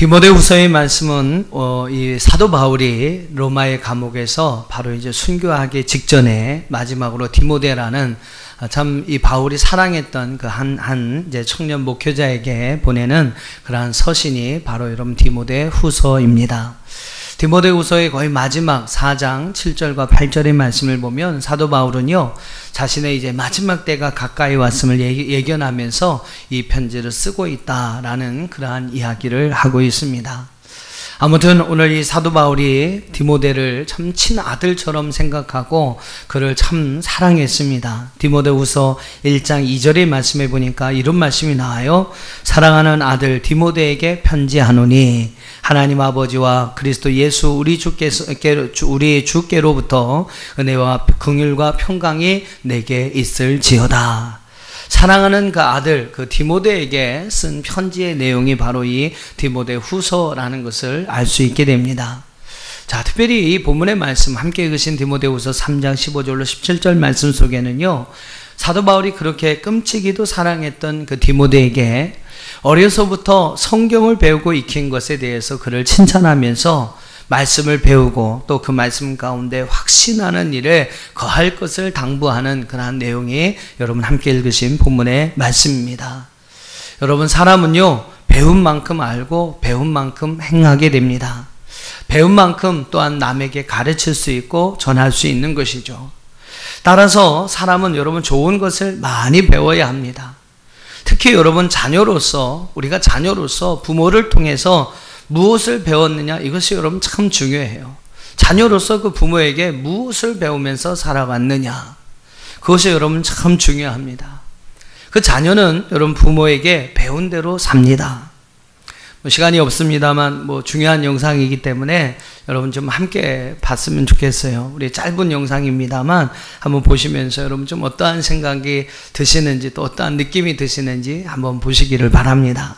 디모데후서의 말씀은 이 사도 바울이 로마의 감옥에서 바로 이제 순교하기 직전에 마지막으로 디모데라는 참 이 바울이 사랑했던 그 한 이제 청년 목회자에게 보내는 그러한 서신이 바로 여러분 디모데후서입니다. 디모데후서의 거의 마지막 4장 7절과 8절의 말씀을 보면 사도 바울은요, 자신의 이제 마지막 때가 가까이 왔음을 예견하면서 이 편지를 쓰고 있다라는 그러한 이야기를 하고 있습니다. 아무튼 오늘 이 사도 바울이 디모데를 참 친아들처럼 생각하고 그를 참 사랑했습니다. 디모데후서 1장 2절의 말씀에 보니까 이런 말씀이 나와요. 사랑하는 아들 디모데에게 편지하노니 하나님 아버지와 그리스도 예수 우리 주께로부터 은혜와 긍휼과 평강이 내게 있을지어다. 사랑하는 그 아들 그 디모데에게 쓴 편지의 내용이 바로 이 디모데후서라는 것을 알 수 있게 됩니다. 자, 특별히 이 본문의 말씀 함께 읽으신 디모데후서 3장 15절로 17절 말씀 속에는요, 사도 바울이 그렇게 끔찍이도 사랑했던 그 디모데에게 어려서부터 성경을 배우고 익힌 것에 대해서 그를 칭찬하면서 말씀을 배우고 또 그 말씀 가운데 확신하는 일에 거할 것을 당부하는 그러한 내용이 여러분 함께 읽으신 본문의 말씀입니다. 여러분, 사람은요, 배운 만큼 알고 배운 만큼 행하게 됩니다. 배운 만큼 또한 남에게 가르칠 수 있고 전할 수 있는 것이죠. 따라서 사람은 여러분 좋은 것을 많이 배워야 합니다. 특히 여러분 우리가 자녀로서 부모를 통해서 무엇을 배웠느냐, 이것이 여러분 참 중요해요. 자녀로서 그 부모에게 무엇을 배우면서 살아왔느냐, 그것이 여러분 참 중요합니다. 그 자녀는 여러분 부모에게 배운 대로 삽니다. 시간이 없습니다만 중요한 영상이기 때문에 여러분 좀 함께 봤으면 좋겠어요. 우리 짧은 영상입니다만 한번 보시면서 여러분 좀 어떠한 생각이 드시는지 또 어떠한 느낌이 드시는지 한번 보시기를 바랍니다.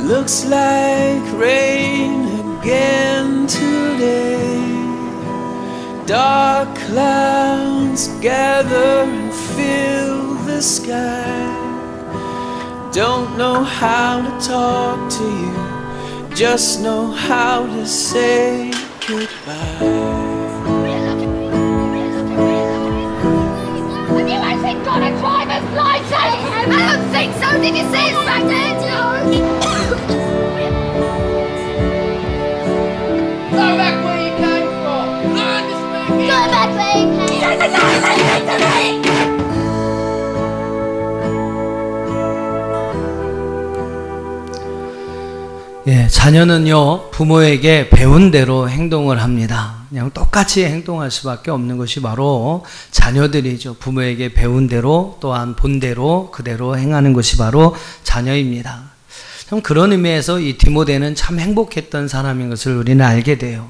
Looks like rain again today. Dark clouds gather and fill the sky. Don't know how to talk to you, just know how to say goodbye. Have you actually got a driver's license? I don't think so. Did you see it's back there? Go back where you came from. Learn to speak English. Go back where you came from. You don't know anything to me. 예, 자녀는요, 부모에게 배운 대로 행동을 합니다. 그냥 똑같이 행동할 수밖에 없는 것이 바로 자녀들이죠. 부모에게 배운 대로 또한 본 대로 그대로 행하는 것이 바로 자녀입니다. 참 그런 의미에서 이 디모데는 참 행복했던 사람인 것을 우리는 알게 돼요.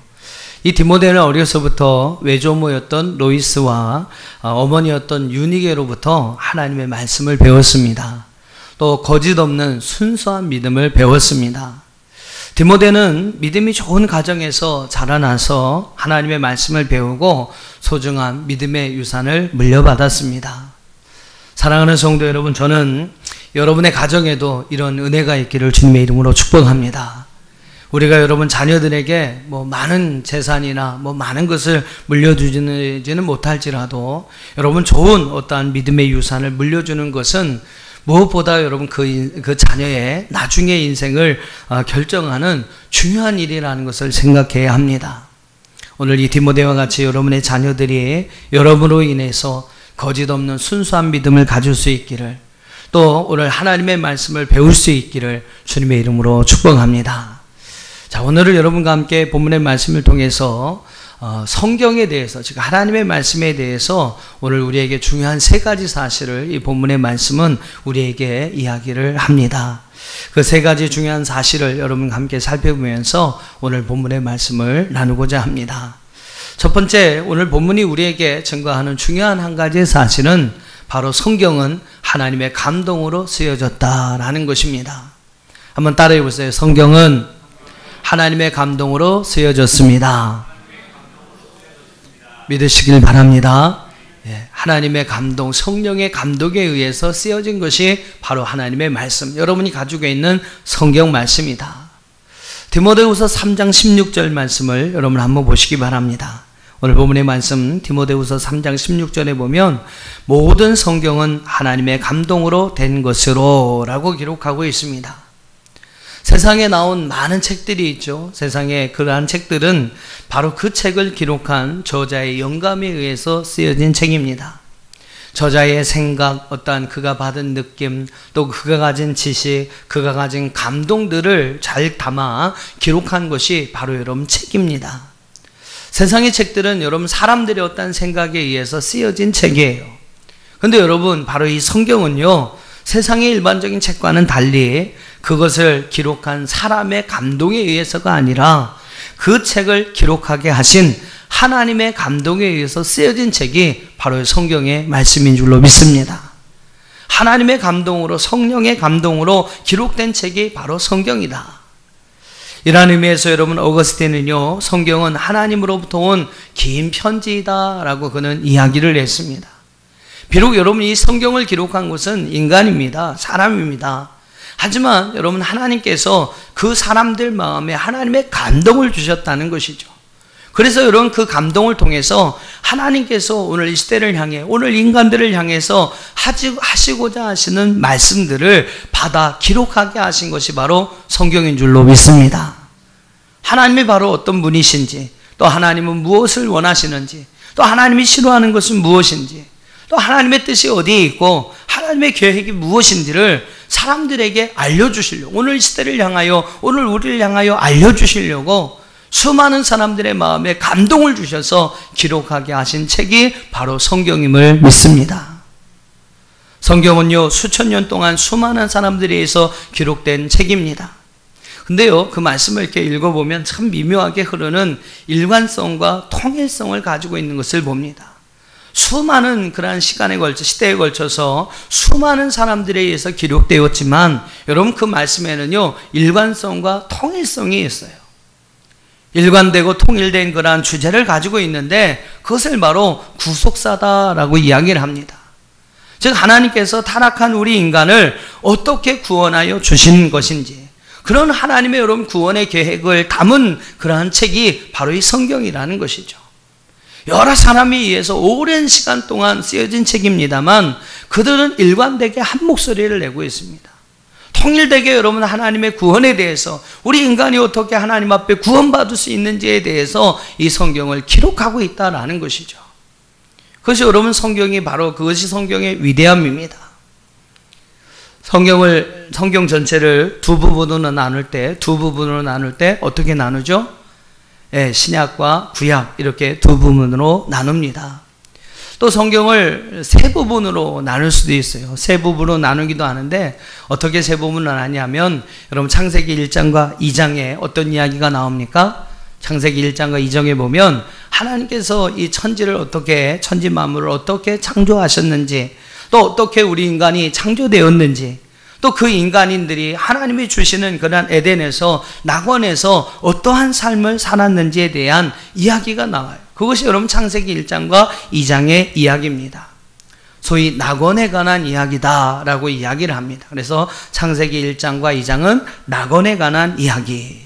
이 디모데는 어려서부터 외조모였던 로이스와 어머니였던 유니게로부터 하나님의 말씀을 배웠습니다. 또 거짓 없는 순수한 믿음을 배웠습니다. 디모데는 믿음이 좋은 가정에서 자라나서 하나님의 말씀을 배우고 소중한 믿음의 유산을 물려받았습니다. 사랑하는 성도 여러분, 저는 여러분의 가정에도 이런 은혜가 있기를 주님의 이름으로 축복합니다. 우리가 여러분 자녀들에게 많은 재산이나 많은 것을 물려주지는 못할지라도 여러분 좋은 어떠한 믿음의 유산을 물려주는 것은 무엇보다 여러분 그 자녀의 나중의 인생을 결정하는 중요한 일이라는 것을 생각해야 합니다. 오늘 이 디모데와 같이 여러분의 자녀들이 여러분으로 인해서 거짓 없는 순수한 믿음을 가질 수 있기를, 또 오늘 하나님의 말씀을 배울 수 있기를 주님의 이름으로 축복합니다. 자, 오늘은 여러분과 함께 본문의 말씀을 통해서 성경에 대해서, 즉 하나님의 말씀에 대해서 오늘 우리에게 중요한 세 가지 사실을 이 본문의 말씀은 우리에게 이야기를 합니다. 그 세 가지 중요한 사실을 여러분과 함께 살펴보면서 오늘 본문의 말씀을 나누고자 합니다. 첫 번째, 오늘 본문이 우리에게 증거하는 중요한 한 가지의 사실은 바로 성경은 하나님의 감동으로 쓰여졌다라는 것입니다. 한번 따라해 보세요. 성경은 하나님의 감동으로 쓰여졌습니다. 믿으시길 바랍니다. 하나님의 감동, 성령의 감독에 의해서 쓰여진 것이 바로 하나님의 말씀, 여러분이 가지고 있는 성경 말씀이다. 디모데후서 3장 16절 말씀을 여러분 한번 보시기 바랍니다. 오늘 본문의 말씀 디모데후서 3장 16절에 보면 모든 성경은 하나님의 감동으로 된 것으로 라고 기록하고 있습니다. 세상에 나온 많은 책들이 있죠. 세상에 그러한 책들은 바로 그 책을 기록한 저자의 영감에 의해서 쓰여진 책입니다. 저자의 생각, 어떠한 그가 받은 느낌, 또 그가 가진 지식, 그가 가진 감동들을 잘 담아 기록한 것이 바로 여러분 책입니다. 세상의 책들은 여러분 사람들의 어떤 생각에 의해서 쓰여진 책이에요. 그런데 여러분 바로 이 성경은요, 세상의 일반적인 책과는 달리 그것을 기록한 사람의 감동에 의해서가 아니라 그 책을 기록하게 하신 하나님의 감동에 의해서 쓰여진 책이 바로 성경의 말씀인 줄로 믿습니다. 하나님의 감동으로, 성령의 감동으로 기록된 책이 바로 성경이다. 이러한 의미에서 여러분 어거스틴은요, 성경은 하나님으로부터 온 긴 편지이다 라고 그는 이야기를 했습니다. 비록 여러분 이 성경을 기록한 것은 인간입니다. 사람입니다. 하지만 여러분 하나님께서 그 사람들 마음에 하나님의 감동을 주셨다는 것이죠. 그래서 여러분 그 감동을 통해서 하나님께서 오늘 이 시대를 향해, 오늘 인간들을 향해서 하시고자 하시는 말씀들을 받아 기록하게 하신 것이 바로 성경인 줄로 믿습니다. 하나님이 바로 어떤 분이신지, 또 하나님은 무엇을 원하시는지, 또 하나님이 싫어하는 것은 무엇인지, 또 하나님의 뜻이 어디에 있고 하나님의 계획이 무엇인지를 사람들에게 알려주시려고, 오늘 시대를 향하여, 오늘 우리를 향하여 알려주시려고 수많은 사람들의 마음에 감동을 주셔서 기록하게 하신 책이 바로 성경임을 믿습니다. 성경은요, 수천 년 동안 수많은 사람들에 의해서 기록된 책입니다. 근데요, 그 말씀을 이렇게 읽어보면 참 미묘하게 흐르는 일관성과 통일성을 가지고 있는 것을 봅니다. 수많은 그러한 시간에 걸쳐, 시대에 걸쳐서 수많은 사람들에 의해서 기록되었지만 여러분 그 말씀에는요, 일관성과 통일성이 있어요. 일관되고 통일된 그러한 주제를 가지고 있는데 그것을 바로 구속사다라고 이야기를 합니다. 즉 하나님께서 타락한 우리 인간을 어떻게 구원하여 주신 것인지, 그런 하나님의 여러분 구원의 계획을 담은 그러한 책이 바로 이 성경이라는 것이죠. 여러 사람에 의해서 오랜 시간 동안 쓰여진 책입니다만 그들은 일관되게 한 목소리를 내고 있습니다. 통일되게 여러분 하나님의 구원에 대해서, 우리 인간이 어떻게 하나님 앞에 구원받을 수 있는지에 대해서 이 성경을 기록하고 있다라는 것이죠. 그것이 여러분 성경이 바로 그것이 성경의 위대함입니다. 성경 전체를 두 부분으로 나눌 때 어떻게 나누죠? 신약과 구약 이렇게 두 부분으로 나눕니다. 또 성경을 세 부분으로 나눌 수도 있어요. 세 부분으로 나누기도 하는데 어떻게 세 부분으로 나뉘냐면 여러분 창세기 1장과 2장에 어떤 이야기가 나옵니까? 창세기 1장과 2장에 보면 하나님께서 이 천지를 어떻게, 천지 만물을 어떻게 창조하셨는지, 또 어떻게 우리 인간이 창조되었는지, 또 그 인간인들이 하나님이 주시는 그런 에덴에서, 낙원에서 어떠한 삶을 살았는지에 대한 이야기가 나와요. 그것이 여러분 창세기 1장과 2장의 이야기입니다. 소위 낙원에 관한 이야기다라고 이야기를 합니다. 그래서 창세기 1장과 2장은 낙원에 관한 이야기.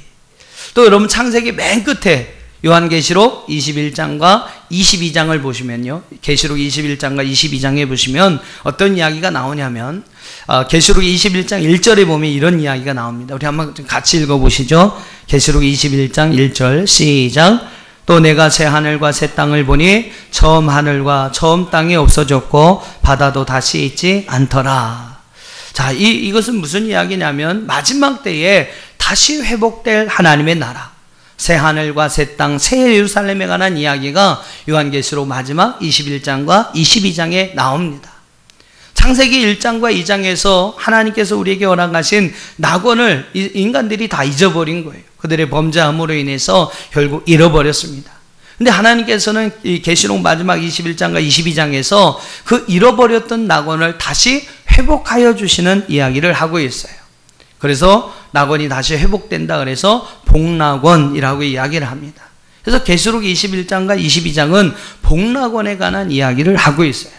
또 여러분 창세기 맨 끝에 요한계시록 21장과 22장을 보시면요, 계시록 21장과 22장에 보시면 어떤 이야기가 나오냐면 계시록 21장 1절에 보면 이런 이야기가 나옵니다. 우리 한번 같이 읽어보시죠. 계시록 21장 1절 시작. 또 내가 새 하늘과 새 땅을 보니 처음 하늘과 처음 땅이 없어졌고 바다도 다시 있지 않더라. 자, 이것은 무슨 이야기냐면 마지막 때에 다시 회복될 하나님의 나라, 새 하늘과 새 땅, 새 예루살렘에 관한 이야기가 요한계시록 마지막 21장과 22장에 나옵니다. 창세기 1장과 2장에서 하나님께서 우리에게 허락하신 낙원을 인간들이 다 잊어버린 거예요. 그들의 범죄함으로 인해서 결국 잃어버렸습니다. 근데 하나님께서는 이 계시록 마지막 21장과 22장에서 그 잃어버렸던 낙원을 다시 회복하여 주시는 이야기를 하고 있어요. 그래서 낙원이 다시 회복된다 그래서 복낙원이라고 이야기를 합니다. 그래서 계시록 21장과 22장은 복낙원에 관한 이야기를 하고 있어요.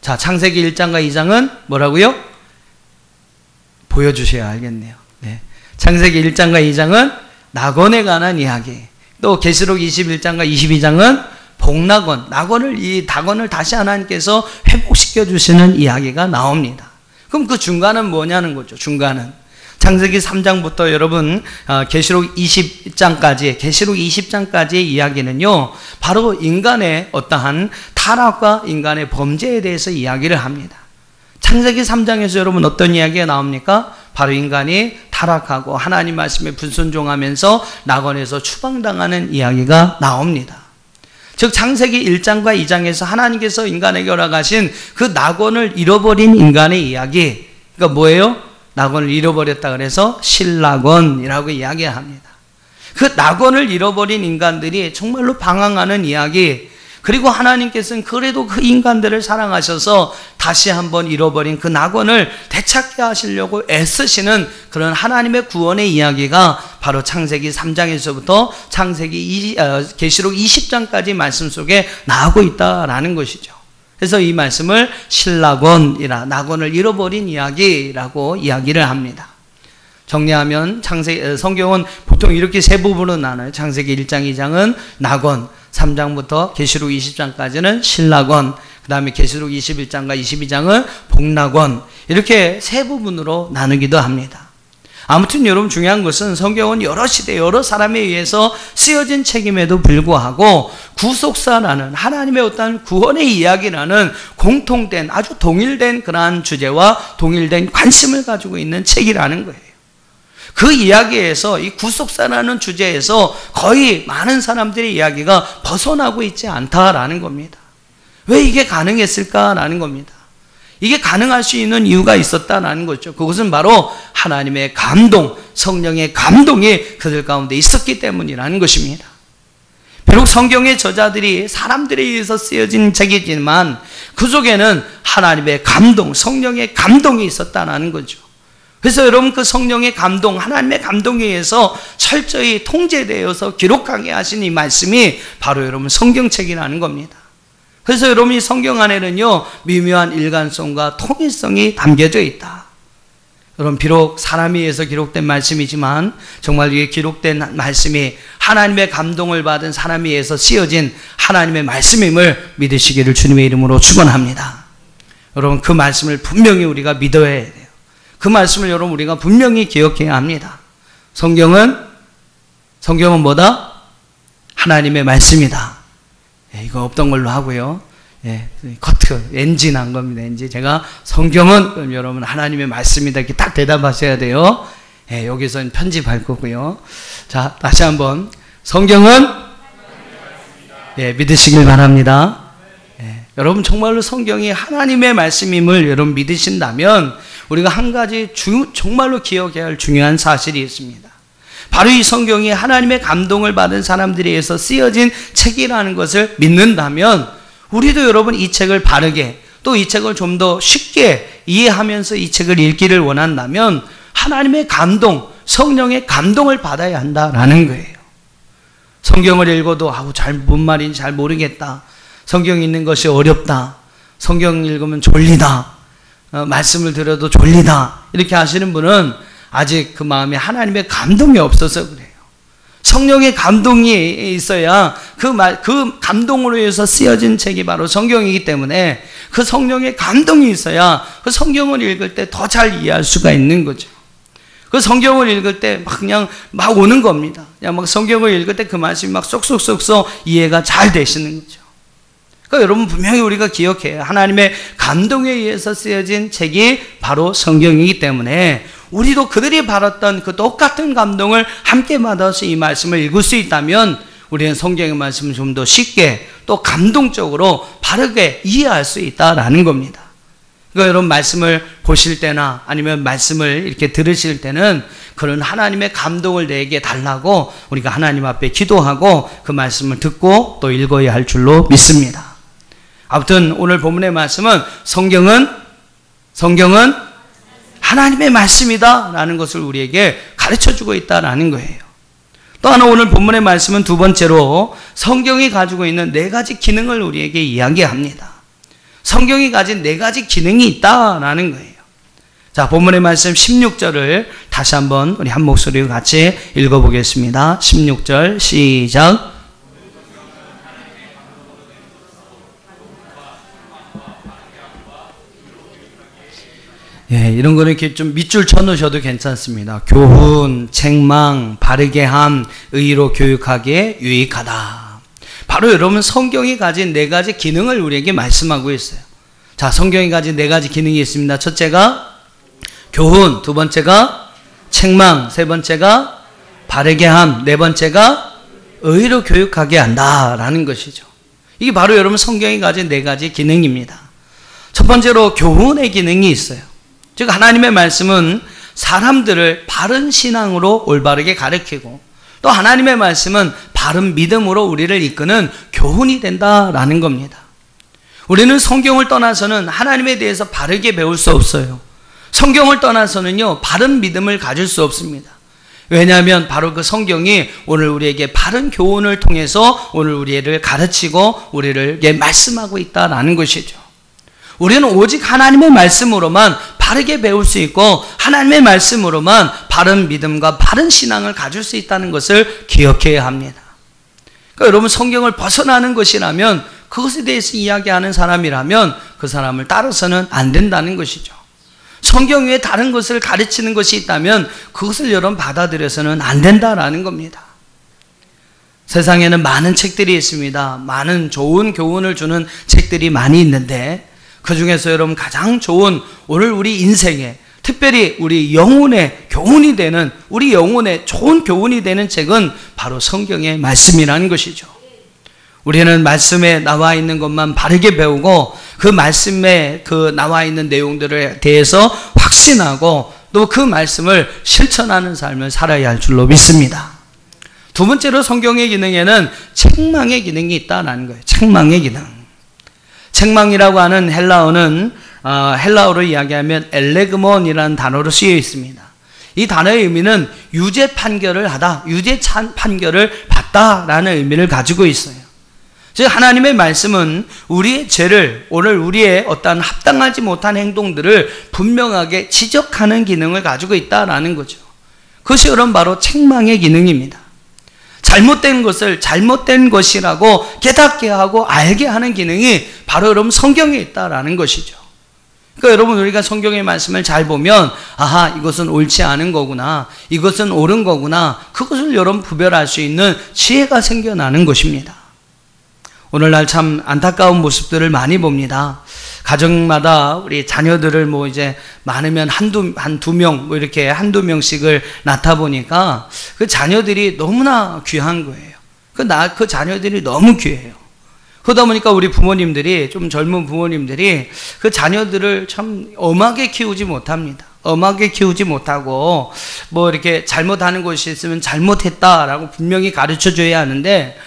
자, 창세기 1장과 2장은 뭐라고요? 보여주셔야 알겠네요. 네. 창세기 1장과 2장은 낙원에 관한 이야기. 또 계시록 21장과 22장은 복낙원, 이 낙원을 다시 하나님께서 회복시켜 주시는 이야기가 나옵니다. 그럼 그 중간은 뭐냐는 거죠. 중간은 창세기 3장부터 여러분 계시록 20장까지의 이야기는요, 바로 인간의 어떠한 타락과 인간의 범죄에 대해서 이야기를 합니다. 창세기 3장에서 여러분 어떤 이야기가 나옵니까? 바로 인간이 타락하고 하나님 말씀에 불순종하면서 낙원에서 추방당하는 이야기가 나옵니다. 즉 창세기 1장과 2장에서 하나님께서 인간에게 허락하신 그 낙원을 잃어버린 인간의 이야기, 그러니까 뭐예요? 낙원을 잃어버렸다 그래서 실낙원이라고 이야기합니다. 그 낙원을 잃어버린 인간들이 정말로 방황하는 이야기, 그리고 하나님께서는 그래도 그 인간들을 사랑하셔서 다시 한번 잃어버린 그 낙원을 되찾게 하시려고 애쓰시는 그런 하나님의 구원의 이야기가 바로 창세기 3장에서부터 계시록 20장까지 말씀 속에 나오고 있다라는 것이죠. 그래서 이 말씀을 실낙원이라, 낙원을 잃어버린 이야기라고 이야기를 합니다. 정리하면 성경은 보통 이렇게 세 부분으로 나눠요. 창세기 1장, 2장은 낙원, 3장부터 계시록 20장까지는 실낙원, 그 다음에 계시록 21장과 22장은 복낙원, 이렇게 세 부분으로 나누기도 합니다. 아무튼 여러분 중요한 것은 성경은 여러 시대 여러 사람에 의해서 쓰여진 책임에도 불구하고 구속사라는 하나님의 어떤 구원의 이야기라는 공통된 아주 동일된 그러한 주제와 동일된 관심을 가지고 있는 책이라는 거예요. 그 이야기에서 이 구속사라는 주제에서 거의 많은 사람들의 이야기가 벗어나고 있지 않다라는 겁니다. 왜 이게 가능했을까라는 겁니다. 이게 가능할 수 있는 이유가 있었다라는 거죠. 그것은 바로 하나님의 감동, 성령의 감동이 그들 가운데 있었기 때문이라는 것입니다. 비록 성경의 저자들이 사람들에 의해서 쓰여진 책이지만 그 속에는 하나님의 감동, 성령의 감동이 있었다라는 거죠. 그래서 여러분 그 성령의 감동, 하나님의 감동에 의해서 철저히 통제되어서 기록하게 하신 이 말씀이 바로 여러분 성경책이라는 겁니다. 그래서 여러분 이 성경 안에는요 미묘한 일관성과 통일성이 담겨져 있다. 여러분 비록 사람에 의해서 기록된 말씀이지만 정말 이게 기록된 말씀이 하나님의 감동을 받은 사람에 의해서 쓰여진 하나님의 말씀임을 믿으시기를 주님의 이름으로 축원합니다. 여러분 그 말씀을 분명히 우리가 믿어야 돼요. 그 말씀을 여러분 우리가 분명히 기억해야 합니다. 성경은 뭐다? 하나님의 말씀이다. 예, 이거 없던 걸로 하고요. 예, 엔진 한 겁니다. 엔진. 제가 성경은 그럼 여러분 하나님의 말씀이다 이렇게 딱 대답하셔야 돼요. 예, 여기서는 편집할 거고요. 자, 다시 한번 성경은 예, 믿으시길 바랍니다. 예, 여러분 정말로 성경이 하나님의 말씀임을 여러분 믿으신다면 우리가 한 가지 정말로 기억해야 할 중요한 사실이 있습니다. 바로 이 성경이 하나님의 감동을 받은 사람들에 의해서 쓰여진 책이라는 것을 믿는다면 우리도 여러분 이 책을 바르게 또 이 책을 좀 더 쉽게 이해하면서 이 책을 읽기를 원한다면 하나님의 감동, 성령의 감동을 받아야 한다라는 거예요. 성경을 읽어도 뭔 말인지 잘 모르겠다. 성경 읽는 것이 어렵다. 성경 읽으면 졸리다. 말씀을 들어도 졸리다. 이렇게 하시는 분은 아직 그 마음에 하나님의 감동이 없어서 그래요. 성령의 감동이 있어야 그 감동으로 해서 쓰여진 책이 바로 성경이기 때문에 그 성령의 감동이 있어야 그 성경을 읽을 때 더 잘 이해할 수가 있는 거죠. 그 성경을 읽을 때 그냥 오는 겁니다. 그냥 막 성경을 읽을 때 그 말씀이 막 쏙쏙쏙쏙 이해가 잘 되시는 거죠. 그러니까 여러분 분명히 우리가 기억해요. 하나님의 감동에 의해서 쓰여진 책이 바로 성경이기 때문에 우리도 그들이 받았던 그 똑같은 감동을 함께 받아서 이 말씀을 읽을 수 있다면 우리는 성경의 말씀을 좀 더 쉽게 또 감동적으로 바르게 이해할 수 있다라는 겁니다. 그러니까 여러분 말씀을 보실 때나 아니면 말씀을 이렇게 들으실 때는 그런 하나님의 감동을 내게 달라고 우리가 하나님 앞에 기도하고 그 말씀을 듣고 또 읽어야 할 줄로 믿습니다. 아무튼 오늘 본문의 말씀은 성경은 하나님의 말씀이다 라는 것을 우리에게 가르쳐주고 있다라는 거예요. 또 하나 오늘 본문의 말씀은 두 번째로 성경이 가지고 있는 네 가지 기능을 우리에게 이야기합니다. 성경이 가진 네 가지 기능이 있다라는 거예요. 자, 본문의 말씀 16절을 다시 한번 우리 한 목소리로 같이 읽어보겠습니다. 16절 시작. 예, 이런 거는 이렇게 좀 밑줄 쳐놓으셔도 괜찮습니다. 교훈, 책망, 바르게 함, 의로 교육하기에 유익하다. 바로 여러분 성경이 가진 네 가지 기능을 우리에게 말씀하고 있어요. 자, 성경이 가진 네 가지 기능이 있습니다. 첫째가 교훈, 두 번째가 책망, 세 번째가 바르게 함, 네 번째가 의로 교육하게 한다라는 것이죠. 이게 바로 여러분 성경이 가진 네 가지 기능입니다. 첫 번째로 교훈의 기능이 있어요. 즉 하나님의 말씀은 사람들을 바른 신앙으로 올바르게 가르치고 또 하나님의 말씀은 바른 믿음으로 우리를 이끄는 교훈이 된다라는 겁니다. 우리는 성경을 떠나서는 하나님에 대해서 바르게 배울 수 없어요. 성경을 떠나서는요 바른 믿음을 가질 수 없습니다. 왜냐하면 바로 그 성경이 오늘 우리에게 바른 교훈을 통해서 오늘 우리를 가르치고 우리를 말씀하고 있다라는 것이죠. 우리는 오직 하나님의 말씀으로만 바르게 배울 수 있고 하나님의 말씀으로만 바른 믿음과 바른 신앙을 가질 수 있다는 것을 기억해야 합니다. 그러니까 여러분 성경을 벗어나는 것이라면 그것에 대해서 이야기하는 사람이라면 그 사람을 따라서는 안 된다는 것이죠. 성경 외에 다른 것을 가르치는 것이 있다면 그것을 여러분 받아들여서는 안 된다라는 겁니다. 세상에는 많은 책들이 있습니다. 많은 좋은 교훈을 주는 책들이 많이 있는데 그 중에서 여러분 가장 좋은 오늘 우리 인생에 특별히 우리 영혼의 교훈이 되는 우리 영혼의 좋은 교훈이 되는 책은 바로 성경의 말씀이라는 것이죠. 우리는 말씀에 나와 있는 것만 바르게 배우고 그 말씀에 그 나와 있는 내용들에 대해서 확신하고 또 그 말씀을 실천하는 삶을 살아야 할 줄로 믿습니다. 두 번째로 성경의 기능에는 책망의 기능이 있다는 거예요. 책망의 기능. 책망이라고 하는 헬라어는 헬라어로 이야기하면 엘레그몬이라는 단어로 쓰여 있습니다. 이 단어의 의미는 유죄 판결을 하다, 유죄 판결을 받다라는 의미를 가지고 있어요. 즉 하나님의 말씀은 우리의 죄를 오늘 우리의 어떠한 합당하지 못한 행동들을 분명하게 지적하는 기능을 가지고 있다라는 거죠. 그것이 여러분 바로 책망의 기능입니다. 잘못된 것을 잘못된 것이라고 깨닫게 하고 알게 하는 기능이 바로 여러분 성경에 있다라는 것이죠. 그러니까 여러분 우리가 성경의 말씀을 잘 보면 아하 이것은 옳지 않은 거구나, 이것은 옳은 거구나, 그것을 여러분 구별할 수 있는 지혜가 생겨나는 것입니다. 오늘날 참 안타까운 모습들을 많이 봅니다. 가정마다 우리 자녀들을 뭐 이제 많으면 한두 명, 뭐 이렇게 한두 명씩을 낳다 보니까 그 자녀들이 너무나 귀한 거예요. 그 자녀들이 너무 귀해요. 그러다 보니까 우리 부모님들이, 좀 젊은 부모님들이 그 자녀들을 참 엄하게 키우지 못합니다. 엄하게 키우지 못하고 뭐 이렇게 잘못하는 것이 있으면 잘못했다라고 분명히 가르쳐 줘야 하는데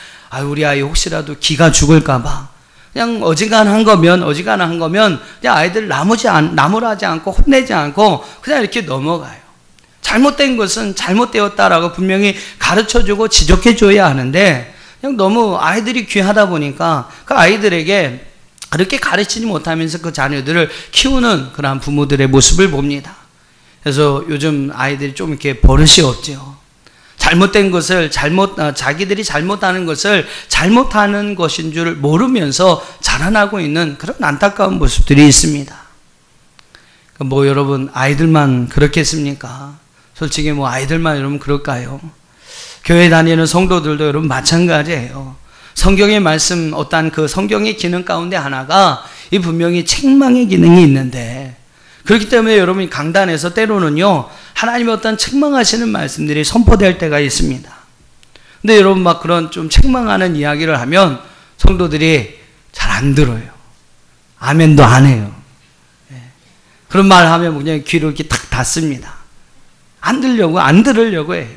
우리 아이 혹시라도 기가 죽을까봐 그냥 어지간한 거면 그냥 아이들 나무라지 않고 혼내지 않고 그냥 이렇게 넘어가요. 잘못된 것은 잘못되었다라고 분명히 가르쳐주고 지적해줘야 하는데 그냥 너무 아이들이 귀하다 보니까 그 아이들에게 그렇게 가르치지 못하면서 그 자녀들을 키우는 그러한 부모들의 모습을 봅니다. 그래서 요즘 아이들이 좀 이렇게 버릇이 없죠. 잘못된 것을 자기들이 잘못하는 것을 잘못하는 것인 줄 모르면서 자라나고 있는 그런 안타까운 모습들이 있습니다. 뭐 여러분 아이들만 그렇겠습니까? 솔직히 뭐 아이들만 여러분 그럴까요? 교회 다니는 성도들도 여러분 마찬가지예요. 성경의 말씀 어떠한 그 성경의 기능 가운데 하나가 이 분명히 책망의 기능이 있는데 그렇기 때문에 여러분이 강단에서 때로는요 하나님의 어떤 책망하시는 말씀들이 선포될 때가 있습니다. 근데 여러분 막 그런 좀 책망하는 이야기를 하면 성도들이 잘 안 들어요. 아멘도 안 해요. 그런 말 하면 그냥 귀로 이렇게 탁 닫습니다. 안 들으려고 해요.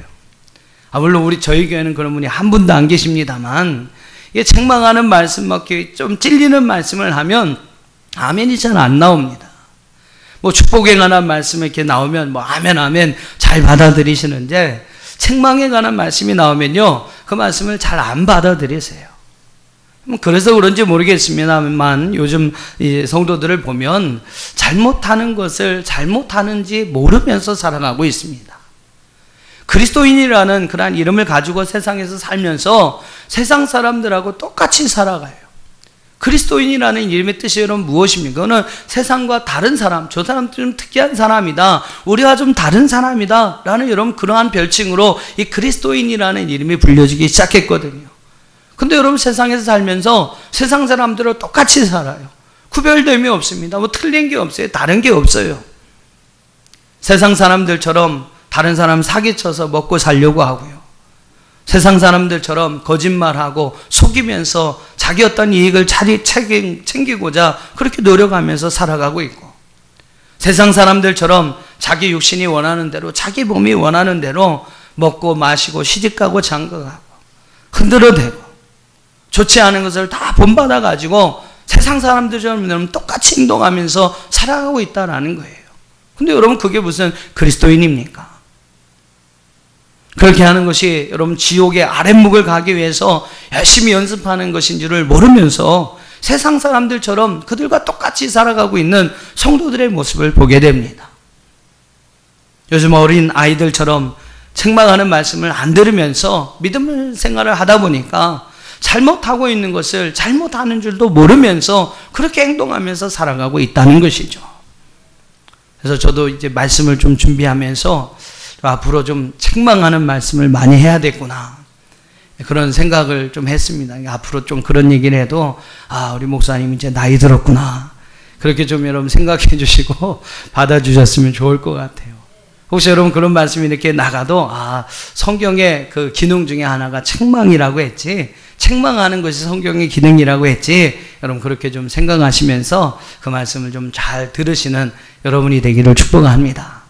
물론 우리 저희 교회는 그런 분이 한 분도 안 계십니다만 이게 책망하는 말씀 막 좀 찔리는 말씀을 하면 아멘이 잘 안 나옵니다. 뭐 축복에 관한 말씀이 이렇게 나오면 뭐 아멘 아멘 잘 받아들이시는데 책망에 관한 말씀이 나오면요 그 말씀을 잘 안 받아들이세요. 그래서 그런지 모르겠습니다만 요즘 성도들을 보면 잘못하는 것을 잘못하는지 모르면서 살아가고 있습니다. 그리스도인이라는 그러한 이름을 가지고 세상에서 살면서 세상 사람들하고 똑같이 살아가요. 그리스도인이라는 이름의 뜻이 여러분 무엇입니까? 그거는 세상과 다른 사람, 저 사람 좀 특이한 사람이다, 우리가 좀 다른 사람이다 라는 여러분 그러한 별칭으로 이 그리스도인이라는 이름이 불려지기 시작했거든요. 근데 여러분 세상에서 살면서 세상 사람들과 똑같이 살아요. 구별됨이 없습니다. 뭐 틀린 게 없어요. 다른 게 없어요. 세상 사람들처럼 다른 사람 사기쳐서 먹고 살려고 하고요. 세상 사람들처럼 거짓말하고 속이면서 자기 어떤 이익을 챙기고자 그렇게 노력하면서 살아가고 있고, 세상 사람들처럼 자기 육신이 원하는 대로 자기 몸이 원하는 대로 먹고 마시고 시집가고 장가가고 흔들어대고 좋지 않은 것을 다 본받아 가지고 세상 사람들처럼 똑같이 행동하면서 살아가고 있다라는 거예요. 근데 여러분 그게 무슨 그리스도인입니까? 그렇게 하는 것이 여러분 지옥의 아랫목을 가기 위해서 열심히 연습하는 것인 줄을 모르면서 세상 사람들처럼 그들과 똑같이 살아가고 있는 성도들의 모습을 보게 됩니다. 요즘 어린 아이들처럼 책망하는 말씀을 안 들으면서 믿음 생활을 하다 보니까 잘못하고 있는 것을 잘못하는 줄도 모르면서 그렇게 행동하면서 살아가고 있다는 것이죠. 그래서 저도 이제 말씀을 좀 준비하면서 앞으로 좀 책망하는 말씀을 많이 해야 되겠구나 그런 생각을 좀 했습니다. 앞으로 좀 그런 얘기를 해도 우리 목사님 이제 나이 들었구나 그렇게 좀 여러분 생각해 주시고 받아주셨으면 좋을 것 같아요. 혹시 여러분 그런 말씀이 이렇게 나가도 성경의 그 기능 중에 하나가 책망이라고 했지, 책망하는 것이 성경의 기능이라고 했지, 여러분 그렇게 좀 생각하시면서 그 말씀을 좀 잘 들으시는 여러분이 되기를 축복합니다.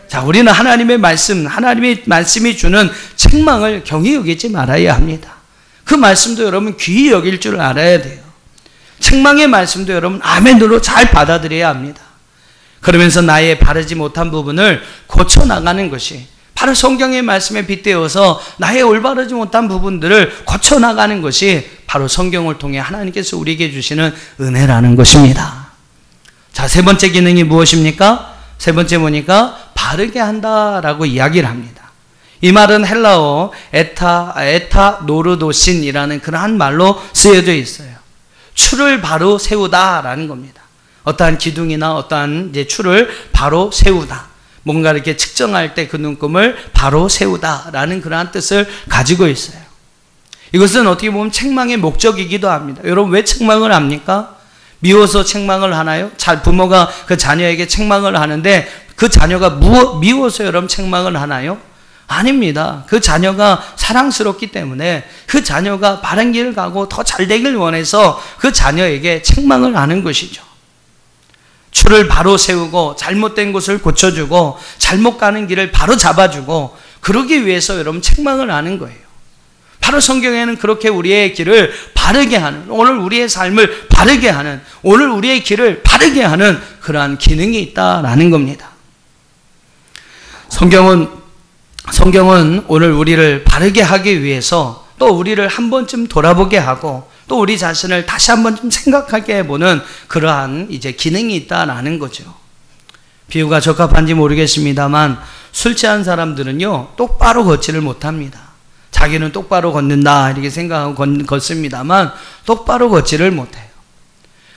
자, 우리는 하나님의 말씀이 주는 책망을 경히 여기지 말아야 합니다. 그 말씀도 여러분 귀히 여길 줄 알아야 돼요. 책망의 말씀도 여러분 아멘으로 잘 받아들여야 합니다. 그러면서 나의 바르지 못한 부분을 고쳐나가는 것이 바로 성경의 말씀에 빗대어서 나의 올바르지 못한 부분들을 고쳐나가는 것이 바로 성경을 통해 하나님께서 우리에게 주시는 은혜라는 것입니다. 자, 세 번째 기능이 무엇입니까? 세 번째 보니까 바르게 한다라고 이야기를 합니다. 이 말은 헬라어 에타 노르도신이라는 그러한 말로 쓰여져 있어요. 추를 바로 세우다라는 겁니다. 어떠한 기둥이나 어떠한 이제 추를 바로 세우다, 뭔가 이렇게 측정할 때 그 눈금을 바로 세우다라는 그러한 뜻을 가지고 있어요. 이것은 어떻게 보면 책망의 목적이기도 합니다. 여러분 왜 책망을 합니까? 미워서 책망을 하나요? 부모가 그 자녀에게 책망을 하는데 그 자녀가 미워서 여러분 책망을 하나요? 아닙니다. 그 자녀가 사랑스럽기 때문에 그 자녀가 바른 길을 가고 더 잘 되길 원해서 그 자녀에게 책망을 하는 것이죠. 추를 바로 세우고 잘못된 것을 고쳐주고 잘못 가는 길을 바로 잡아주고 그러기 위해서 여러분 책망을 하는 거예요. 바로 성경에는 그렇게 우리의 길을 바르게 하는, 오늘 우리의 삶을 바르게 하는, 오늘 우리의 길을 바르게 하는 그러한 기능이 있다라는 겁니다. 성경은 오늘 우리를 바르게 하기 위해서 또 우리를 한 번쯤 돌아보게 하고 또 우리 자신을 다시 한 번쯤 생각하게 해보는 그러한 이제 기능이 있다라는 거죠. 비유가 적합한지 모르겠습니다만 술 취한 사람들은요 똑바로 걷지를 못합니다. 자기는 똑바로 걷는다 이렇게 생각하고 걷습니다만 똑바로 걷지를 못해요.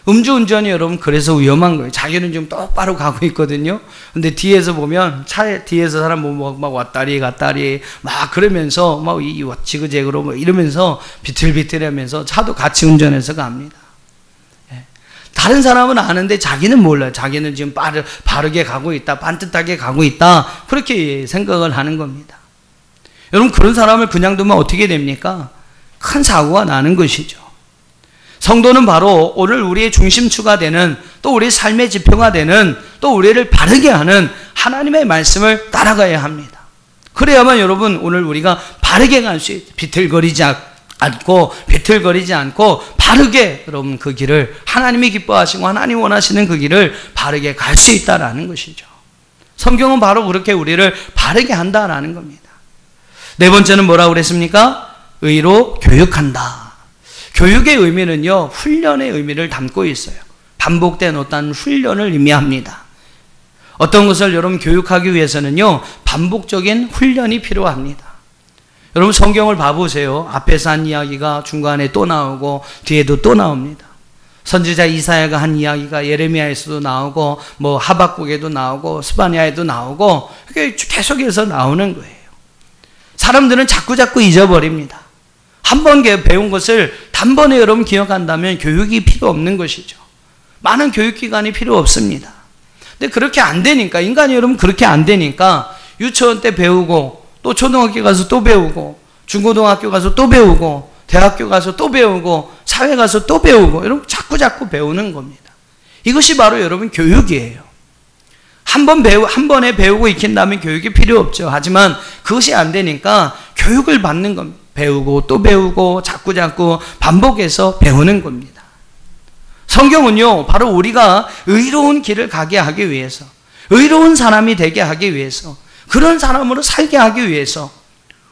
음주운전이 여러분 그래서 위험한 거예요. 자기는 지금 똑바로 가고 있거든요. 근데 뒤에서 보면 차에 뒤에서 사람 막 왔다리 갔다리 막 그러면서 막 지그재그로 뭐 이러면서 비틀비틀하면서 차도 같이 운전해서 갑니다. 다른 사람은 아는데 자기는 몰라요. 자기는 지금 바르게 가고 있다, 반듯하게 가고 있다 그렇게 생각을 하는 겁니다. 여러분 그런 사람을 그냥 두면 어떻게 됩니까? 큰 사고가 나는 것이죠. 성도는 바로 오늘 우리의 중심추가 되는, 또 우리의 삶의 지표가 되는, 또 우리를 바르게 하는 하나님의 말씀을 따라가야 합니다. 그래야만 여러분 오늘 우리가 바르게 갈 수 있어요. 비틀거리지 않고 비틀거리지 않고 바르게 여러분 그 길을 하나님이 기뻐하시고 하나님 원하시는 그 길을 바르게 갈 수 있다라는 것이죠. 성경은 바로 그렇게 우리를 바르게 한다라는 겁니다. 네 번째는 뭐라고 그랬습니까? 의로 교육한다. 교육의 의미는요, 훈련의 의미를 담고 있어요. 반복된 어떤 훈련을 의미합니다. 어떤 것을 여러분 교육하기 위해서는요, 반복적인 훈련이 필요합니다. 여러분 성경을 봐보세요. 앞에서 한 이야기가 중간에 또 나오고 뒤에도 또 나옵니다. 선지자 이사야가 한 이야기가 예레미야에서도 나오고 뭐 하박국에도 나오고 스바냐에도 나오고 계속해서 나오는 거예요. 사람들은 자꾸 잊어버립니다. 한 번 배운 것을 단번에 여러분 기억한다면 교육이 필요 없는 것이죠. 많은 교육기관이 필요 없습니다. 근데 그렇게 안 되니까, 인간이 여러분 그렇게 안 되니까 유치원 때 배우고 또 초등학교 가서 또 배우고 중고등학교 가서 또 배우고 대학교 가서 또 배우고 사회 가서 또 배우고 여러분 자꾸 배우는 겁니다. 이것이 바로 여러분 교육이에요. 한 번에 배우고 익힌다면 교육이 필요 없죠. 하지만 그것이 안 되니까 교육을 받는 겁니다. 배우고 또 배우고 자꾸 반복해서 배우는 겁니다. 성경은요, 바로 우리가 의로운 길을 가게 하기 위해서, 의로운 사람이 되게 하기 위해서, 그런 사람으로 살게 하기 위해서,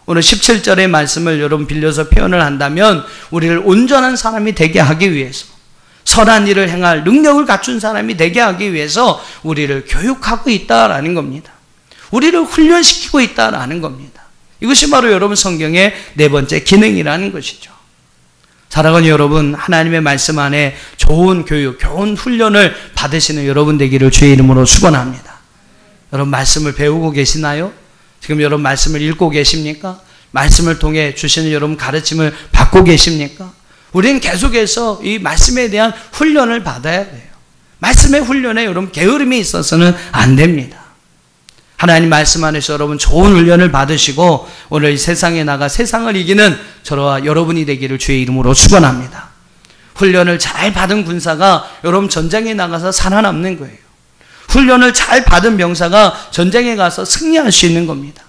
오늘 17절의 말씀을 여러분 빌려서 표현을 한다면 우리를 온전한 사람이 되게 하기 위해서, 선한 일을 행할 능력을 갖춘 사람이 되게 하기 위해서 우리를 교육하고 있다라는 겁니다. 우리를 훈련시키고 있다라는 겁니다. 이것이 바로 여러분 성경의 네 번째 기능이라는 것이죠. 사랑하는 여러분, 하나님의 말씀 안에 좋은 교육, 좋은 훈련을 받으시는 여러분 되기를 주의 이름으로 축원합니다. 여러분 말씀을 배우고 계시나요? 지금 여러분 말씀을 읽고 계십니까? 말씀을 통해 주시는 여러분 가르침을 받고 계십니까? 우리는 계속해서 이 말씀에 대한 훈련을 받아야 돼요. 말씀의 훈련에 여러분 게으름이 있어서는 안 됩니다. 하나님 말씀 안에서 여러분 좋은 훈련을 받으시고 오늘 이 세상에 나가 세상을 이기는 저와 여러분이 되기를 주의 이름으로 축원합니다. 훈련을 잘 받은 군사가 여러분 전쟁에 나가서 살아남는 거예요. 훈련을 잘 받은 병사가 전쟁에 가서 승리할 수 있는 겁니다.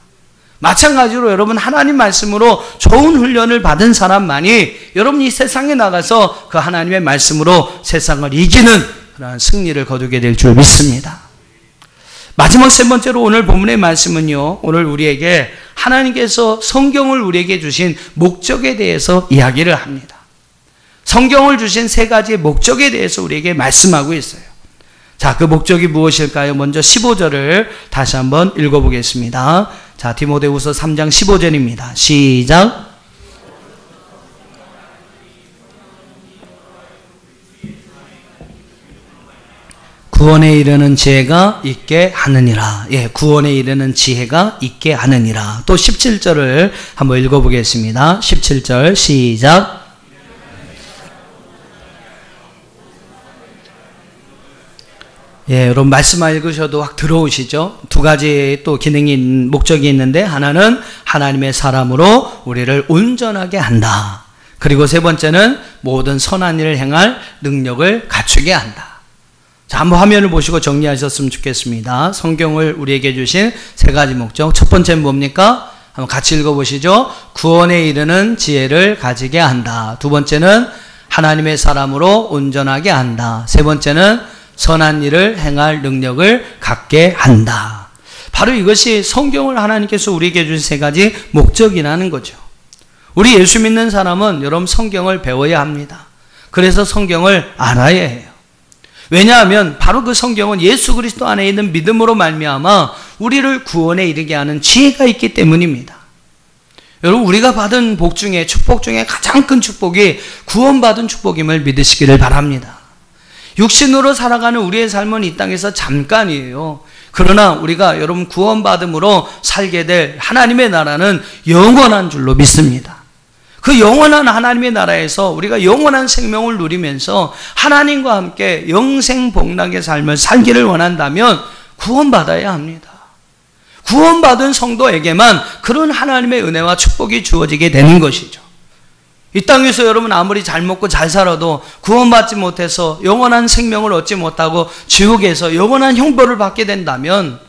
마찬가지로 여러분 하나님 말씀으로 좋은 훈련을 받은 사람만이 여러분 이 세상에 나가서 그 하나님의 말씀으로 세상을 이기는 그러한 승리를 거두게 될 줄 믿습니다. 마지막 세 번째로 오늘 본문의 말씀은요, 오늘 우리에게 하나님께서 성경을 우리에게 주신 목적에 대해서 이야기를 합니다. 성경을 주신 세 가지의 목적에 대해서 우리에게 말씀하고 있어요. 자, 그 목적이 무엇일까요? 먼저 15절을 다시 한번 읽어보겠습니다. 자, 디모데후서 3장 15절입니다. 시작. 구원에 이르는 지혜가 있게 하느니라. 예, 구원에 이르는 지혜가 있게 하느니라. 또 17절을 한번 읽어보겠습니다. 17절 시작. 예, 여러분 말씀만 읽으셔도 확 들어오시죠? 두 가지 또 기능이 목적이 있는데 하나는 하나님의 사람으로 우리를 온전하게 한다. 그리고 세 번째는 모든 선한 일을 행할 능력을 갖추게 한다. 자, 한번 화면을 보시고 정리하셨으면 좋겠습니다. 성경을 우리에게 주신 세 가지 목적. 첫 번째는 뭡니까? 한번 같이 읽어보시죠. 구원에 이르는 지혜를 가지게 한다. 두 번째는 하나님의 사람으로 온전하게 한다. 세 번째는 선한 일을 행할 능력을 갖게 한다. 바로 이것이 성경을 하나님께서 우리에게 주신 세 가지 목적이라는 거죠. 우리 예수 믿는 사람은 여러분 성경을 배워야 합니다. 그래서 성경을 알아야 해요. 왜냐하면 바로 그 성경은 예수 그리스도 안에 있는 믿음으로 말미암아 우리를 구원에 이르게 하는 지혜가 있기 때문입니다. 여러분 우리가 받은 복 중에 축복 중에 가장 큰 축복이 구원받은 축복임을 믿으시기를 바랍니다. 육신으로 살아가는 우리의 삶은 이 땅에서 잠깐이에요. 그러나 우리가 여러분 구원받음으로 살게 될 하나님의 나라는 영원한 줄로 믿습니다. 그 영원한 하나님의 나라에서 우리가 영원한 생명을 누리면서 하나님과 함께 영생복락의 삶을 살기를 원한다면 구원받아야 합니다. 구원받은 성도에게만 그런 하나님의 은혜와 축복이 주어지게 되는 것이죠. 이 땅에서 여러분 아무리 잘 먹고 잘 살아도 구원받지 못해서 영원한 생명을 얻지 못하고 지옥에서 영원한 형벌을 받게 된다면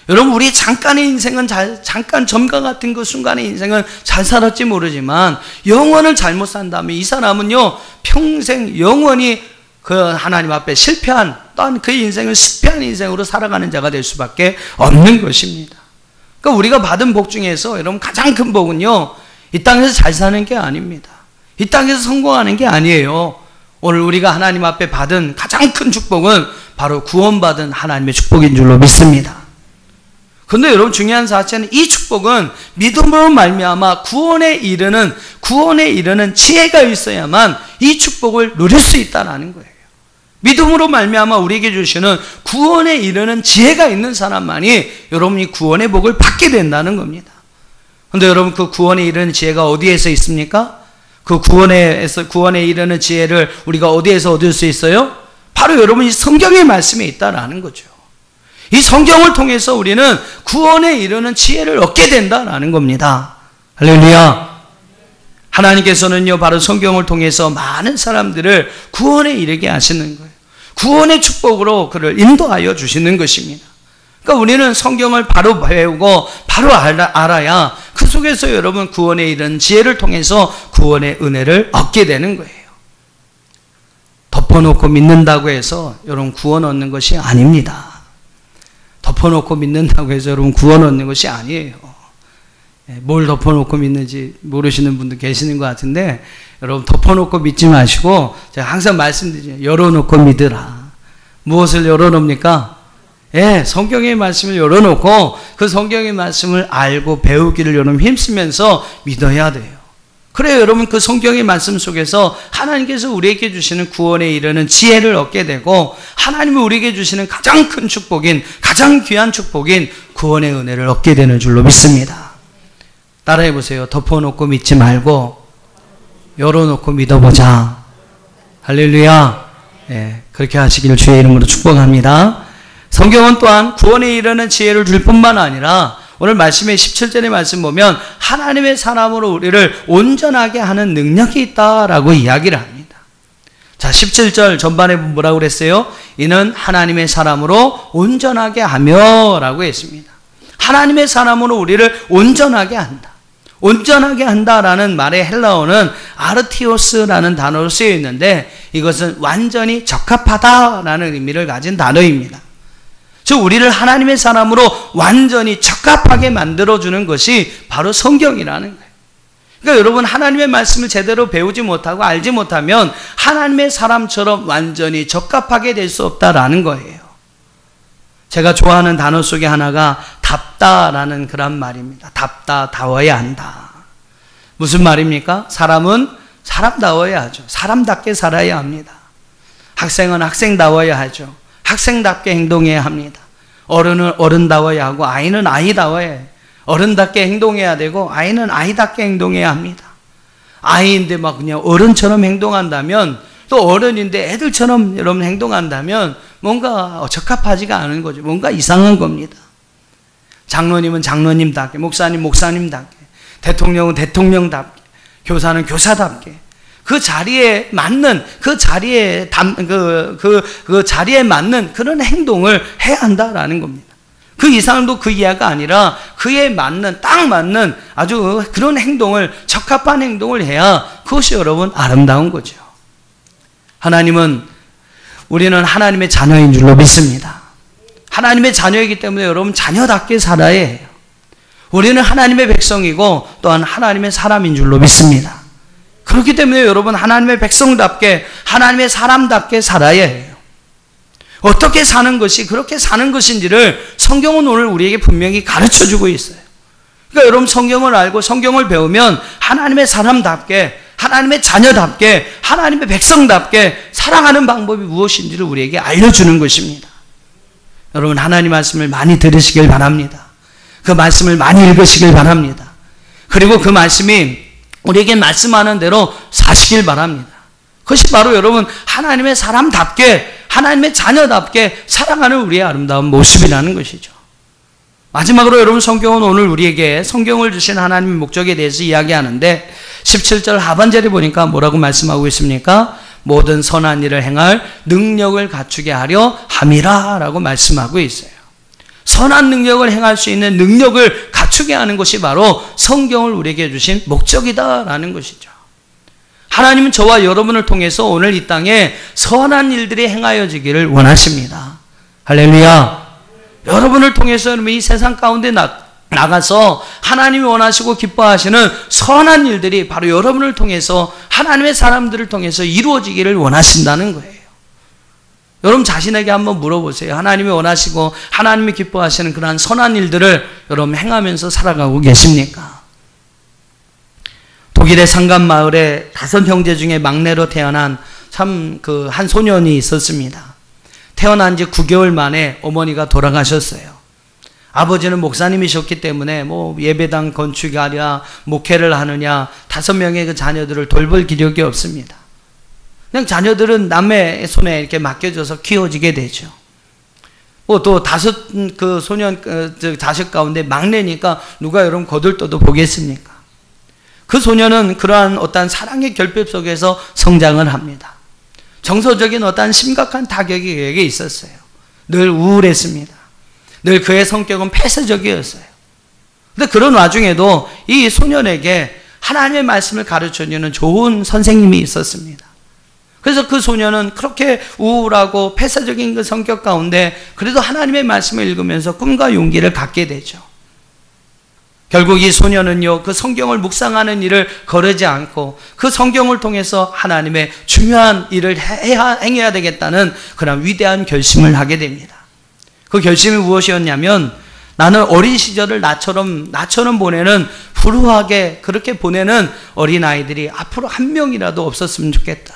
여러분, 우리 잠깐의 인생은 잠깐 점과 같은 그 순간의 인생은 잘 살았지 모르지만 영원을 잘못 산다면 이 사람은요, 평생 영원히 그 하나님 앞에 실패한, 또한 그 인생을 실패한 인생으로 살아가는 자가 될 수밖에 없는 것입니다. 그러니까 우리가 받은 복 중에서 여러분 가장 큰 복은요, 이 땅에서 잘 사는 게 아닙니다. 이 땅에서 성공하는 게 아니에요. 오늘 우리가 하나님 앞에 받은 가장 큰 축복은 바로 구원받은 하나님의 축복인 줄로 믿습니다. 그런데 여러분, 중요한 사실은 이 축복은 믿음으로 말미암아 구원에 이르는 지혜가 있어야만 이 축복을 누릴 수 있다는 거예요. 믿음으로 말미암아 우리에게 주시는 구원에 이르는 지혜가 있는 사람만이 여러분이 구원의 복을 받게 된다는 겁니다. 그런데 여러분, 그 구원에 이르는 지혜가 어디에서 있습니까? 그 구원에 이르는 지혜를 우리가 어디에서 얻을 수 있어요? 바로 여러분이 성경의 말씀에 있다라는 거죠. 이 성경을 통해서 우리는 구원에 이르는 지혜를 얻게 된다라는 겁니다. 할렐루야. 하나님께서는요, 바로 성경을 통해서 많은 사람들을 구원에 이르게 하시는 거예요. 구원의 축복으로 그를 인도하여 주시는 것입니다. 그러니까 우리는 성경을 바로 배우고 바로 알아야 그 속에서 여러분 구원에 이르는 지혜를 통해서 구원의 은혜를 얻게 되는 거예요. 덮어놓고 믿는다고 해서 여러분 구원 얻는 것이 아닙니다. 덮어놓고 믿는다고 해서 여러분 구원 얻는 것이 아니에요. 뭘 덮어놓고 믿는지 모르시는 분도 계시는 것 같은데, 여러분 덮어놓고 믿지 마시고, 제가 항상 말씀드리죠. 열어놓고 믿으라. 무엇을 열어놓습니까? 성경의 말씀을 열어놓고 그 성경의 말씀을 알고 배우기를 여러분 힘쓰면서 믿어야 돼요. 그래요, 여러분 그 성경의 말씀 속에서 하나님께서 우리에게 주시는 구원에 이르는 지혜를 얻게 되고, 하나님이 우리에게 주시는 가장 큰 축복인, 가장 귀한 축복인 구원의 은혜를 얻게 되는 줄로 믿습니다. 따라해 보세요. 덮어놓고 믿지 말고 열어놓고 믿어보자. 할렐루야. 그렇게 하시기를 주의 이름으로 축복합니다. 성경은 또한 구원에 이르는 지혜를 줄 뿐만 아니라 오늘 말씀의 17절의 말씀 보면 하나님의 사람으로 우리를 온전하게 하는 능력이 있다라고 이야기를 합니다. 자, 17절 전반에 뭐라고 그랬어요? 이는 하나님의 사람으로 온전하게 하며 라고 했습니다. 하나님의 사람으로 우리를 온전하게 한다. 온전하게 한다라는 말의 헬라어는 아르티오스라는 단어로 쓰여 있는데, 이것은 완전히 적합하다라는 의미를 가진 단어입니다. 즉 우리를 하나님의 사람으로 완전히 적합하게 만들어주는 것이 바로 성경이라는 거예요. 그러니까 여러분, 하나님의 말씀을 제대로 배우지 못하고 알지 못하면 하나님의 사람처럼 완전히 적합하게 될 수 없다라는 거예요. 제가 좋아하는 단어 속에 하나가 답다라는 그런 말입니다. 답다워야 한다. 무슨 말입니까? 사람은 사람다워야 하죠. 사람답게 살아야 합니다. 학생은 학생다워야 하죠. 학생답게 행동해야 합니다. 어른은 어른다워야 하고 아이는 아이다워야 해요. 어른답게 행동해야 되고 아이는 아이답게 행동해야 합니다. 아이인데 막 그냥 어른처럼 행동한다면, 또 어른인데 애들처럼 여러분 행동한다면 뭔가 적합하지가 않은 거죠. 뭔가 이상한 겁니다. 장로님은 장로님답게, 목사님 목사님답게, 대통령은 대통령답게, 교사는 교사답게 그 자리에 맞는 그 자리에 자리에 맞는 그런 행동을 해야 한다라는 겁니다. 그 이상도 그 이하가 아니라 그에 맞는, 딱 맞는 아주 그런 행동을, 적합한 행동을 해야 그것이 여러분 아름다운 거죠. 우리는 하나님의 자녀인 줄로 믿습니다. 하나님의 자녀이기 때문에 여러분 자녀답게 살아야 해요. 우리는 하나님의 백성이고 또한 하나님의 사람인 줄로 믿습니다. 그렇기 때문에 여러분 하나님의 백성답게, 하나님의 사람답게 살아야 해요. 어떻게 사는 것이 그렇게 사는 것인지를 성경은 오늘 우리에게 분명히 가르쳐주고 있어요. 그러니까 여러분 성경을 알고 성경을 배우면 하나님의 사람답게, 하나님의 자녀답게, 하나님의 백성답게 살아가는 방법이 무엇인지를 우리에게 알려주는 것입니다. 여러분 하나님 말씀을 많이 들으시길 바랍니다. 그 말씀을 많이 읽으시길 바랍니다. 그리고 그 말씀이 우리에게 말씀하는 대로 사시길 바랍니다. 그것이 바로 여러분 하나님의 사람답게, 하나님의 자녀답게 살아가는 우리의 아름다운 모습이라는 것이죠. 마지막으로 여러분 성경은 오늘 우리에게 성경을 주신 하나님의 목적에 대해서 이야기하는데 17절 하반절에 보니까 뭐라고 말씀하고 있습니까? 모든 선한 일을 행할 능력을 갖추게 하려 함이라 라고 말씀하고 있어요. 선한 능력을 행할 수 있는 능력을 갖추게 하는 것이 바로 성경을 우리에게 주신 목적이다라는 것이죠. 하나님은 저와 여러분을 통해서 오늘 이 땅에 선한 일들이 행하여지기를 원하십니다. 할렐루야. 여러분을 통해서 여러분 이 세상 가운데 나가서 하나님이 원하시고 기뻐하시는 선한 일들이 바로 여러분을 통해서 하나님의 사람들을 통해서 이루어지기를 원하신다는 거예요. 여러분 자신에게 한번 물어보세요. 하나님이 원하시고 하나님이 기뻐하시는 그러한 선한 일들을 여러분 행하면서 살아가고 계십니까? 독일의 산간 마을에 5 형제 중에 막내로 태어난 참 그 한 소년이 있었습니다. 태어난 지 9개월 만에 어머니가 돌아가셨어요. 아버지는 목사님이셨기 때문에 뭐 예배당 건축이 아니라 목회를 하느냐 5명의 그 자녀들을 돌볼 기력이 없습니다. 그냥 자녀들은 남의 손에 이렇게 맡겨져서 키워지게 되죠. 또 5 그 소년 자식 가운데 막내니까 누가 여러분 거들떠도 보겠습니까? 그 소년은 그러한 어떤 사랑의 결핍 속에서 성장을 합니다. 정서적인 어떤 심각한 타격이 그에게 있었어요. 늘 우울했습니다. 늘 그의 성격은 폐쇄적이었어요. 근데 그런 와중에도 이 소년에게 하나님의 말씀을 가르쳐주는 좋은 선생님이 있었습니다. 그래서 그 소년은 그렇게 우울하고 폐쇄적인 그 성격 가운데 그래도 하나님의 말씀을 읽으면서 꿈과 용기를 갖게 되죠. 결국 이 소년은요, 그 성경을 묵상하는 일을 거르지 않고 그 성경을 통해서 하나님의 중요한 일을 행해야 되겠다는 그런 위대한 결심을 하게 됩니다. 그 결심이 무엇이었냐면 나는 어린 시절을 나처럼 보내는 불우하게 그렇게 보내는 어린아이들이 앞으로 한 명이라도 없었으면 좋겠다.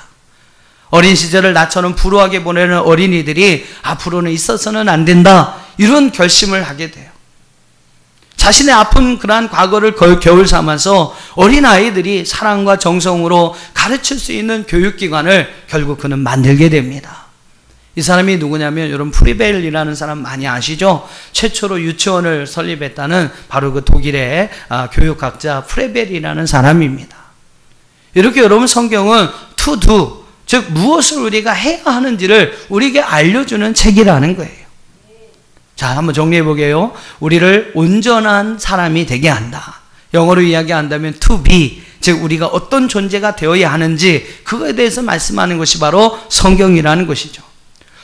어린 시절을 나처럼 불우하게 보내는 어린이들이 앞으로는 있어서는 안 된다. 이런 결심을 하게 돼요. 자신의 아픈 그러한 과거를 겨울 삼아서 어린아이들이 사랑과 정성으로 가르칠 수 있는 교육기관을 결국 그는 만들게 됩니다. 이 사람이 누구냐면 여러분 프리벨이라는 사람 많이 아시죠? 최초로 유치원을 설립했다는 바로 그 독일의 교육학자 프레벨이라는 사람입니다. 이렇게 여러분 성경은 to do, 즉 무엇을 우리가 해야 하는지를 우리에게 알려주는 책이라는 거예요. 자, 한번 정리해 보게요. 우리를 온전한 사람이 되게 한다. 영어로 이야기한다면 to be, 즉 우리가 어떤 존재가 되어야 하는지 그거에 대해서 말씀하는 것이 바로 성경이라는 것이죠.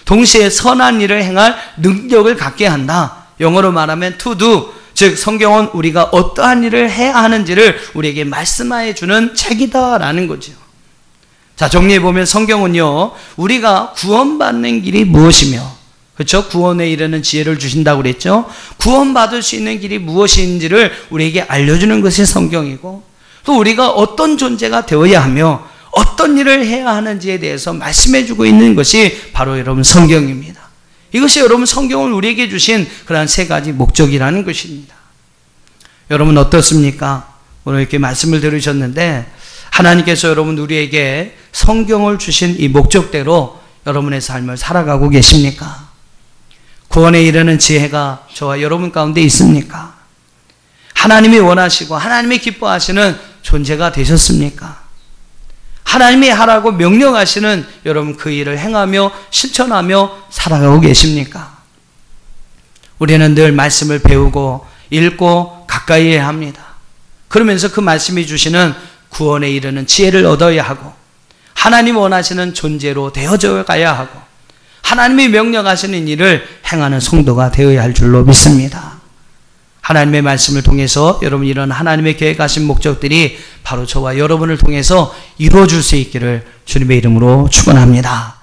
동시에 선한 일을 행할 능력을 갖게 한다. 영어로 말하면 to do, 즉 성경은 우리가 어떠한 일을 해야 하는지를 우리에게 말씀해 주는 책이다라는 거죠. 자, 정리해 보면 성경은요, 우리가 구원받는 길이 무엇이며, 그렇죠? 구원에 이르는 지혜를 주신다고 그랬죠? 구원받을 수 있는 길이 무엇인지를 우리에게 알려주는 것이 성경이고, 또 우리가 어떤 존재가 되어야 하며 어떤 일을 해야 하는지에 대해서 말씀해주고 있는 것이 바로 여러분 성경입니다. 이것이 여러분 성경을 우리에게 주신 그러한 3가지 목적이라는 것입니다. 여러분 어떻습니까? 오늘 이렇게 말씀을 들으셨는데 하나님께서 여러분 우리에게 성경을 주신 이 목적대로 여러분의 삶을 살아가고 계십니까? 구원에 이르는 지혜가 저와 여러분 가운데 있습니까? 하나님이 원하시고 하나님이 기뻐하시는 존재가 되셨습니까? 하나님이 하라고 명령하시는 여러분 그 일을 행하며 실천하며 살아가고 계십니까? 우리는 늘 말씀을 배우고 읽고 가까이 해야 합니다. 그러면서 그 말씀이 주시는 구원에 이르는 지혜를 얻어야 하고 하나님 원하시는 존재로 되어져 가야 하고 하나님이 명령하시는 일을 행하는 성도가 되어야 할 줄로 믿습니다. 하나님의 말씀을 통해서 여러분 이런 하나님의 계획하신 목적들이 바로 저와 여러분을 통해서 이루어질 수 있기를 주님의 이름으로 축원합니다.